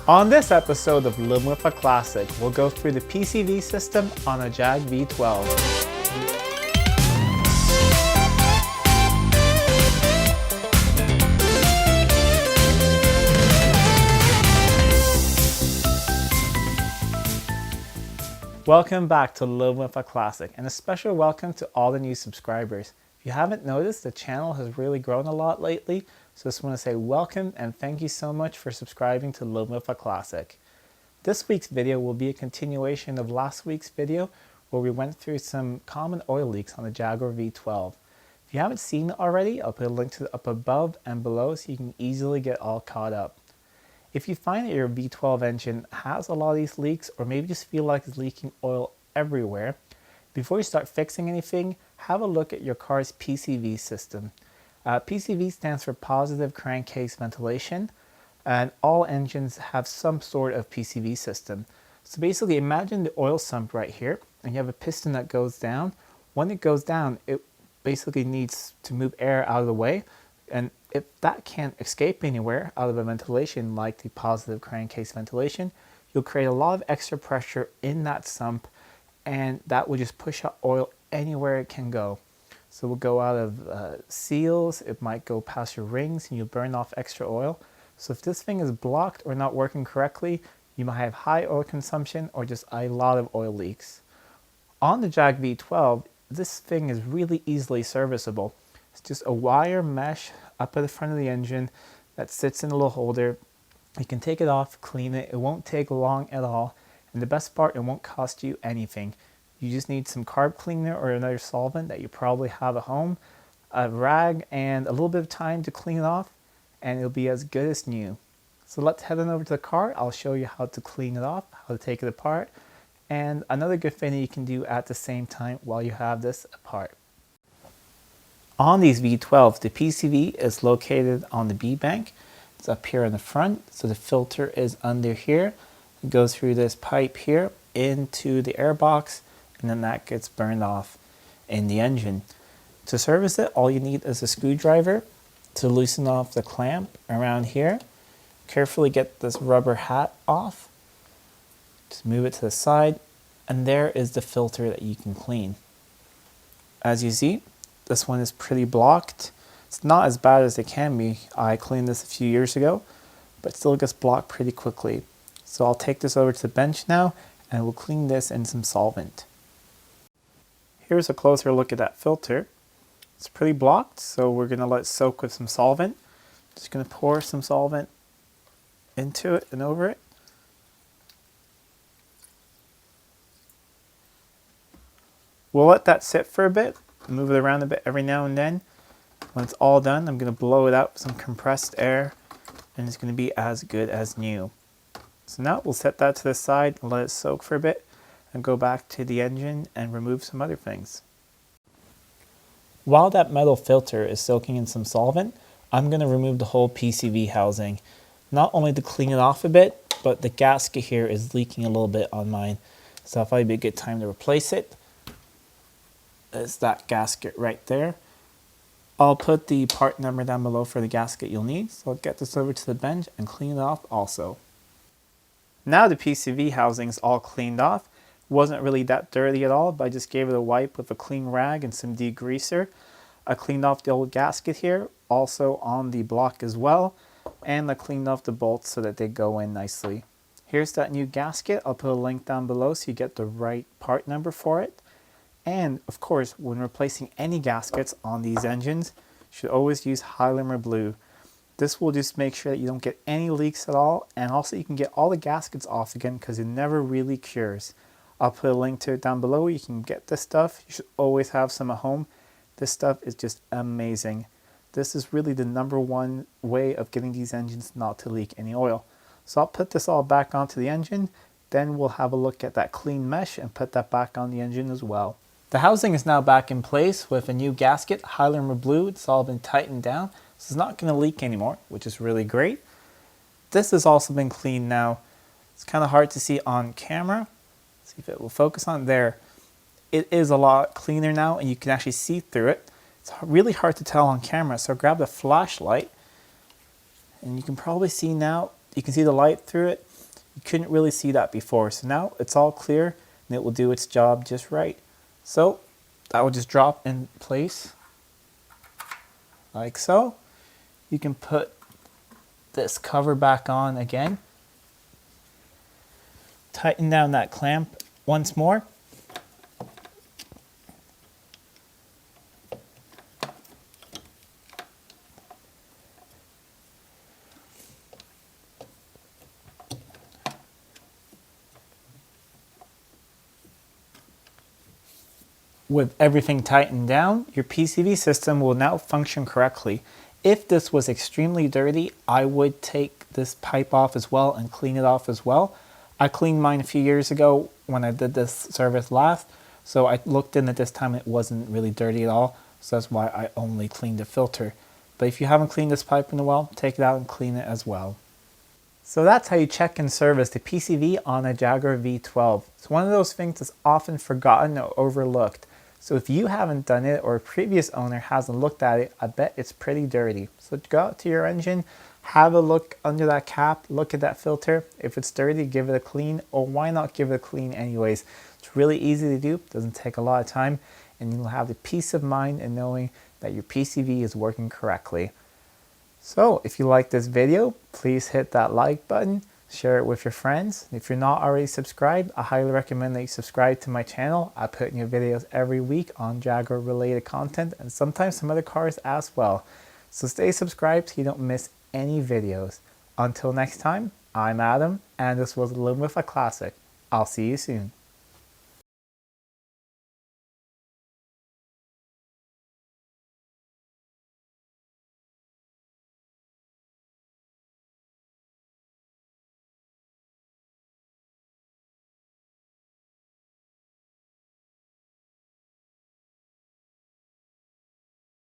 On this episode of Living with a Classic, we'll go through the PCV system on a Jag V12. Welcome back to Living with a Classic, and a special welcome to all the new subscribers. If you haven't noticed, the channel has really grown a lot lately, so I just want to say welcome and thank you so much for subscribing to Living with a Classic. This week's video will be a continuation of last week's video where we went through some common oil leaks on the Jaguar V12. If you haven't seen it already, I'll put a link to it up above and below so you can easily get all caught up. If you find that your V12 engine has a lot of these leaks, or maybe just feel like it's leaking oil everywhere, before you start fixing anything, have a look at your car's PCV system. PCV stands for positive crankcase ventilation, and all engines have some sort of PCV system. So basically imagine the oil sump right here, and you have a piston that goes down. When it goes down, it basically needs to move air out of the way, and if that can't escape anywhere out of the ventilation like the positive crankcase ventilation, you'll create a lot of extra pressure in that sump, and that will just push out oil anywhere it can go. So it will go out of seals, it might go past your rings, and you'll burn off extra oil. So if this thing is blocked or not working correctly, you might have high oil consumption or just a lot of oil leaks. On the Jag V12, this thing is really easily serviceable. It's just a wire mesh up at the front of the engine that sits in a little holder. You can take it off, clean it. It won't take long at all. And the best part, it won't cost you anything. You just need some carb cleaner or another solvent that you probably have at home, a rag, and a little bit of time to clean it off, and it'll be as good as new. So let's head on over to the car. I'll show you how to clean it off, how to take it apart, and another good thing that you can do at the same time while you have this apart. On these V12s, the PCV is located on the B-bank. It's up here in the front, so the filter is under here. It goes through this pipe here into the air box, and then that gets burned off in the engine. To service it, all you need is a screwdriver to loosen off the clamp around here. Carefully get this rubber hat off. Just move it to the side, and there is the filter that you can clean. As you see, this one is pretty blocked. It's not as bad as it can be. I cleaned this a few years ago, but it still gets blocked pretty quickly. So I'll take this over to the bench now, and we'll clean this in some solvent. Here's a closer look at that filter. It's pretty blocked, so we're going to let it soak with some solvent. Just going to pour some solvent into it and over it. We'll let that sit for a bit, move it around a bit every now and then. When it's all done, I'm going to blow it out with some compressed air, and it's going to be as good as new. So now we'll set that to the side and let it soak for a bit, and go back to the engine and remove some other things. While that metal filter is soaking in some solvent, I'm going to remove the whole PCV housing. Not only to clean it off a bit, but the gasket here is leaking a little bit on mine. So that'll probably be a good time to replace it. It's that gasket right there. I'll put the part number down below for the gasket you'll need. So I'll get this over to the bench and clean it off also. Now the PCV housing is all cleaned off. Wasn't really that dirty at all, but I just gave it a wipe with a clean rag and some degreaser. I cleaned off the old gasket here, also on the block as well, and I cleaned off the bolts so that they go in nicely. Here's that new gasket. I'll put a link down below so you get the right part number for it. And of course, when replacing any gaskets on these engines, you should always use Hylimer Blue. This will just make sure that you don't get any leaks at all, and also you can get all the gaskets off again because it never really cures. I'll put a link to it down below. You can get this stuff. You should always have some at home. This stuff is just amazing. This is really the #1 way of getting these engines not to leak any oil. So I'll put this all back onto the engine. Then we'll have a look at that clean mesh and put that back on the engine as well. The housing is now back in place with a new gasket, Hylimer Blue. It's all been tightened down, so it's not going to leak anymore, which is really great. This has also been cleaned now. It's kind of hard to see on camera. See if it will focus on there. It is a lot cleaner now, and you can actually see through it. It's really hard to tell on camera, so grab the flashlight, and you can probably see now. You can see the light through it. You couldn't really see that before. So now it's all clear and it will do its job just right. So that will just drop in place like so. You can put this cover back on again. Tighten down that clamp once more. With everything tightened down, your PCV system will now function correctly. If this was extremely dirty, I would take this pipe off as well and clean it off as well. I cleaned mine a few years ago when I did this service last, so I looked in at this time and it wasn't really dirty at all, so that's why I only cleaned the filter. But if you haven't cleaned this pipe in a while, take it out and clean it as well. So that's how you check and service the PCV on a Jaguar V12. It's one of those things that's often forgotten or overlooked. So if you haven't done it or a previous owner hasn't looked at it, I bet it's pretty dirty. So go out to your engine, have a look under that cap, look at that filter. If it's dirty, give it a clean, or why not give it a clean anyways. It's really easy to do, doesn't take a lot of time, and you'll have the peace of mind in knowing that your PCV is working correctly. So if you like this video, please hit that like button, share it with your friends. If you're not already subscribed, I highly recommend that you subscribe to my channel. I put new videos every week on Jaguar related content and sometimes some other cars as well. So stay subscribed so you don't miss any videos. Until next time, I'm Adam and this was Living with a Classic. I'll see you soon.